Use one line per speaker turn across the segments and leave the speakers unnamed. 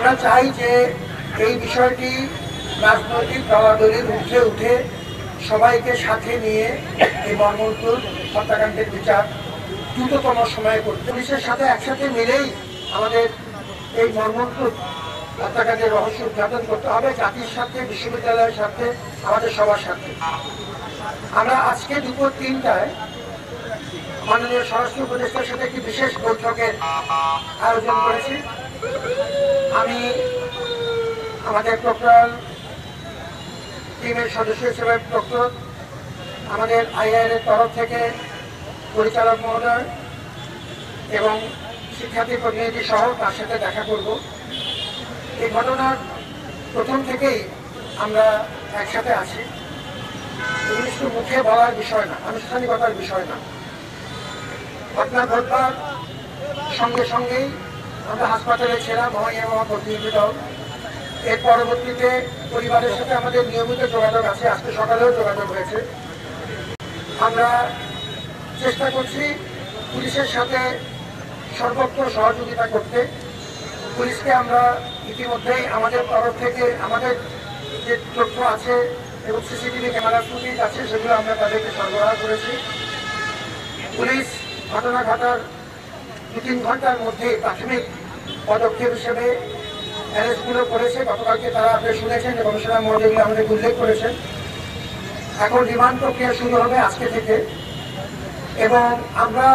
আমরা চাই যে এই বিষয়টি রাজনৈতিক দলাদলির ঊর্ধ্বে উঠে সবাইকে সাথে নিয়ে এই মর্মন্তুদ হত্যাকাণ্ডের বিচার দ্রুততম সময়ে করতে, পুলিশের সাথে একসাথে মিলেই আমাদের এই মর্মন্তুদ হত্যাকাণ্ডের রহস্য উদ্ঘাটন করতে হবে, জাতির সাথে, বিশ্ববিদ্যালয়ের সাথে, আমাদের সবার সাথে। আমরা আজকে দুপুর 3টায় মাননীয় স্বরাষ্ট্র উপদেষ্টার সাথে একটি বিশেষ বৈঠকের আয়োজন করেছি। আমি আমাদের প্রক্টরাল টিমের সদস্য হিসেবে প্রক্টর, আমাদের আইআইএর তরফ থেকে পরিচালক মহোদয় এবং শিক্ষার্থী প্রতিনিধি সহ তার সাথে দেখা করব। এই ঘটনার প্রথম থেকেই আমরা একসাথে আছি। এগুলি শুধু মুখে বলার বিষয় না, আনুষ্ঠানিকতার বিষয় না। ঘটনা ঘটবার সঙ্গে সঙ্গেই আমরা হাসপাতালে ছিলাম, আমার প্রতিনিধি দল। এর পরবর্তীতে পরিবারের সাথে আমাদের নিয়মিত যোগাযোগ আছে, আজকে সকালেও যোগাযোগ হয়েছে। আমরা চেষ্টা করছি পুলিশের সাথে সর্বত্র সহযোগিতা করতে। পুলিশকে আমরা ইতিমধ্যেই আমাদের তরফ থেকে আমাদের যে তথ্য আছে এবং সিসিটিভি ক্যামেরা ফুটেজ আছে সেগুলো আমরা তাদেরকে সরবরাহ করেছি। পুলিশ ঘটনা ঘটার 2-3 ঘন্টার মধ্যে প্রাথমিক পদক্ষেপ হিসেবে অ্যারেস্টগুলো করেছে। গতকালকে তারা আপনি শুনেছেন যে কমিশনার মহোদয় আমাদের উল্লেখ করেছেন। এখন রিমান্ড প্রক্রিয়া শুরু হবে আজকে থেকে, এবং আমরা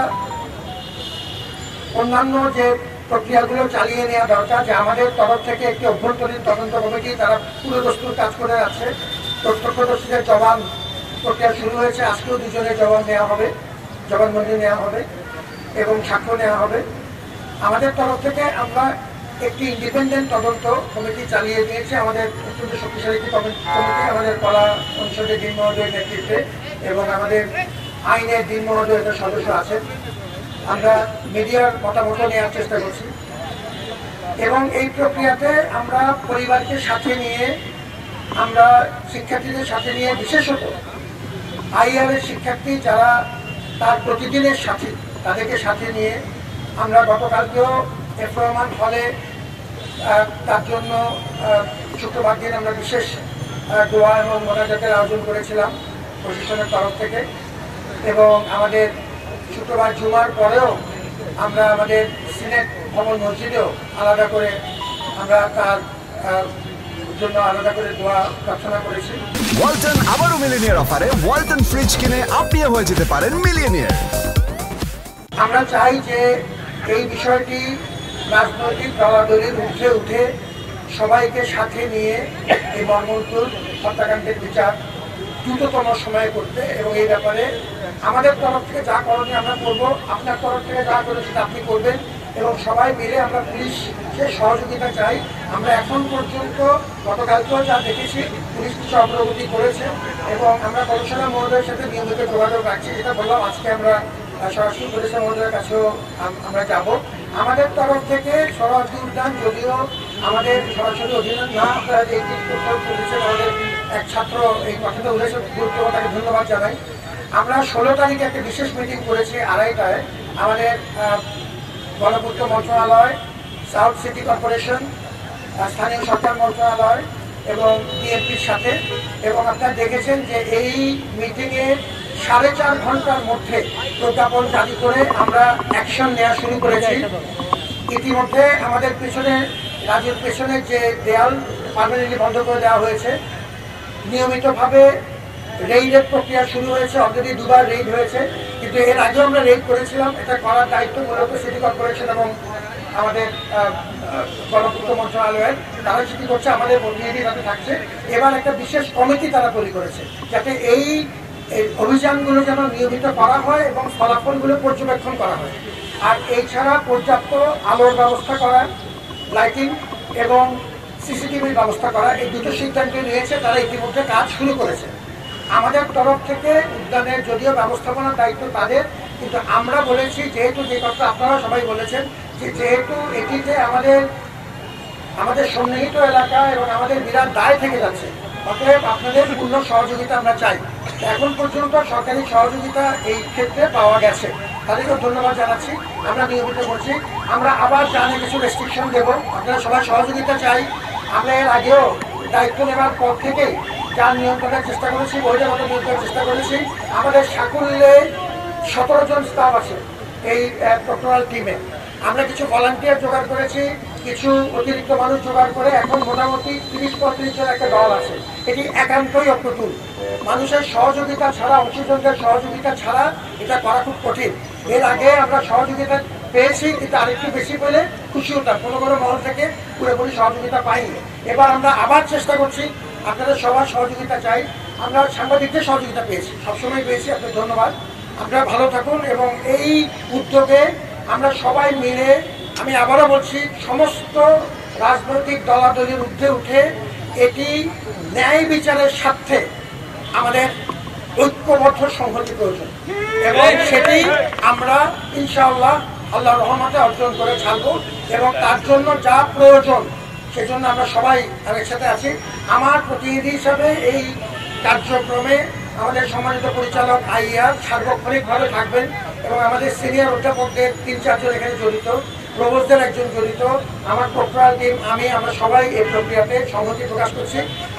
অন্যান্য যে প্রক্রিয়াগুলো চালিয়ে নেওয়া দরকার, যে আমাদের তরফ থেকে একটি অভ্যন্তরীণ তদন্ত কমিটি তারা পুরোদস্তুর কাজ করে আছে। প্রত্যক্ষদর্শীদের জবান প্রক্রিয়া শুরু হয়েছে, আজকেও 2 জনের জবানবন্দি নেওয়া হবে এবং সাক্ষ্য নেওয়া হবে। আমাদের তরফ থেকে আমরা একটি ইন্ডিপেন্ডেন্ট তদন্ত কমিটি চালিয়ে দিয়েছি, আমাদের অত্যন্ত শক্তিশালী একটি কমিটি, আমাদের কলা অনুষদের ডিন মহোদয়ের নেতৃত্বে এবং আমাদের আইনের ডিন মহোদয়ের সদস্য আছেন। আমরা মিডিয়ার মতামত নেওয়ার চেষ্টা করছি এবং এই প্রক্রিয়াতে আমরা পরিবারকে সাথে নিয়ে, আমরা শিক্ষার্থীদের সাথে নিয়ে, বিশেষত আইআরের শিক্ষার্থী যারা তার প্রতিদিনের সাথী, তাদেরকে সাথে নিয়ে আমরা গতকালকেও এফ রহমান হলে তার জন্য শুক্রবার দিন আমরা বিশেষ দোয়া এবং মোনাজাতের আয়োজন করেছিলাম প্রশাসনের তরফ থেকে। এবং আমাদের শুক্রবার জুমার পরেও আমরা আমাদের সিনেট ভবন মসজিদেও আলাদা করে আমরা তার জন্য আলাদা করে দোয়া প্রার্থনা করেছি।
ওয়ালটন আবারও মিলিয়নিয়ার অফারে ওয়ালটন ফ্রিজ কিনে আপনিও হয়ে যেতে পারেন মিলিয়নিয়ার।
আমরা চাই যে এই বিষয়টি রাজনৈতিক দলাদলির ঊর্ধ্বে উঠে সবাইকে সাথে নিয়ে এই মর্মন্তুদ হত্যাকাণ্ডের বিচার দ্রুততম সময়ে করতে, এবং এই ব্যাপারে আমাদের তরফ থেকে যা করণীয় আমরা করব, আপনার তরফ থেকে যা করে সেটা আপনি করবেন, এবং সবাই মিলে আমরা পুলিশের সহযোগিতা চাই। আমরা এখন পর্যন্ত গতকালকেও যা দেখেছি, পুলিশ কিছু অগ্রগতি করেছে এবং আমরা কমিশনার মহোদয়ের সাথে নিয়মিত যোগাযোগ রাখছি। যেটা বললাম, আজকে আমরা স্বরাষ্ট্র উপদেষ্টা মহোদয়ের কাছেও আমরা যাব। আমাদের তরফ থেকে সরাসরি উদ্যান, যদিও আমাদের সরাসরি অধীন না, আপনারা যে পুলিশের আমাদের এক ছাত্র এই কথাটা উল্লেখ গুরুত্ব, তাকে ধন্যবাদ জানাই। আমরা 16 তারিখে একটা বিশেষ মিটিং করেছি 2:30টায় আমাদের গণপূর্ত মন্ত্রণালয়, সাউথ সিটি কর্পোরেশন, স্থানীয় সরকার মন্ত্রণালয় এবং বিএনপির সাথে, এবং আপনারা দেখেছেন যে এই মিটিংয়ে 4.5 ঘন্টার মধ্যে প্রজ্ঞাপন জারি করে আমরা অ্যাকশন নেওয়া শুরু করেছি। ইতিমধ্যে আমাদের পেছনে, রাজ্যের পেছনে যে দেয়াল পার্মানেন্টলি বন্ধ করে দেওয়া হয়েছে, নিয়মিতভাবে রেইডের প্রক্রিয়া শুরু হয়েছে। অলরেডি 2বার রেইড হয়েছে, কিন্তু এর আগেও আমরা রেইড করেছিলাম। এটা করার দায়িত্ব মূলত সিটি কর্পোরেশন এবং আমাদের গণপূর্ত মন্ত্রণালয়ের, তারা সেটি করছে, আমাদের প্রতিনিধি তাতে থাকছে। এবার একটা বিশেষ কমিটি তারা তৈরি করেছে যাতে এই অভিযানগুলো যেন নিয়মিত করা হয় এবং ফলাফলগুলো পর্যবেক্ষণ করা হয়। আর এছাড়া পর্যাপ্ত আলোর ব্যবস্থা করা, লাইটিং এবং সিসিটিভির ব্যবস্থা করা, এই দুটো সিদ্ধান্ত নিয়েছে। তারা ইতিমধ্যে কাজ শুরু করেছে। আমাদের তরফ থেকে উদ্যানের যদিও ব্যবস্থাপনার দায়িত্ব তাদের, কিন্তু আমরা বলেছি, যেহেতু যে কথা আপনারা সবাই বলেছেন, যে যেহেতু এটিতে আমাদের সন্নিহিত এলাকা এবং আমাদের বিরাট দায় থেকে যাচ্ছে, অতএব আপনাদের পূর্ণ সহযোগিতা আমরা চাই। এখন পর্যন্ত সরকারি সহযোগিতা এই ক্ষেত্রে পাওয়া গেছে, তাদেরকেও ধন্যবাদ জানাচ্ছি। আমরা নিয়মিত করছি, আমরা আবার জানে কিছু রেস্ট্রিকশন দেবো, আপনারা সবাই সহযোগিতা চাই। আমরা এর আগেও দায়িত্ব নেওয়ার পর থেকেই যার নিয়ন্ত্রণের চেষ্টা করেছি, বহিরাগত নিয়ন্ত্রণের চেষ্টা করেছি। আমাদের সাকুল্যে 17 জন স্টাফ আছে এই প্রক্টোরাল টিমে। আমরা কিছু ভলান্টিয়ার জোগাড় করেছি, কিছু অতিরিক্ত মানুষ জোগাড় করে এখন মোটামুটি 30-35 জন একটা দল আছে। এটি একান্তই অপ্রতুল, মানুষের সহযোগিতা ছাড়া, অংশীজনদের সহযোগিতা ছাড়া এটা করা খুব কঠিন। এর আগে আমরা সহযোগিতা পেয়েছি, কিন্তু আরেকটু বেশি পেলে খুশি হতাম। কোনো কোনো মহল থেকে পুরোপুরি সহযোগিতা পাইনি। এবার আমরা আবার চেষ্টা করছি, আপনাদের সবার সহযোগিতা চাই। আমরা সাংবাদিকদের সহযোগিতা পেয়েছি, সবসময় পেয়েছি, আপনাদের ধন্যবাদ। আপনারা ভালো থাকুন এবং এই উদ্যোগে আমরা সবাই মিলে, আমি আবারও বলছি, সমস্ত রাজনৈতিক দলাদলির ঊর্ধ্বে উঠে এটি ন্যায় বিচারের স্বার্থে আমাদের ঐক্যবদ্ধ সংহতি প্রয়োজন এবং সেটি আমরা ইনশাআল্লাহ আল্লাহর রহমতে অর্জন করে ছাড়বো এবং তার জন্য যা প্রয়োজন সেজন্য আমরা সবাই একসাথে আছি। আমার প্রতিনিধি হিসাবে এই কার্যক্রমে আমাদের সম্মানিত পরিচালক আইয়ার সার্বক্ষণিকভাবে থাকবেন এবং আমাদের সিনিয়র অধ্যাপকদের 3-4 জন এখানে জড়িত, প্রভোস্টদের একজন জড়িত, আমার প্রক্টোরাল টিম, আমরা সবাই এই প্রক্রিয়াতে সংহতি প্রকাশ করছি।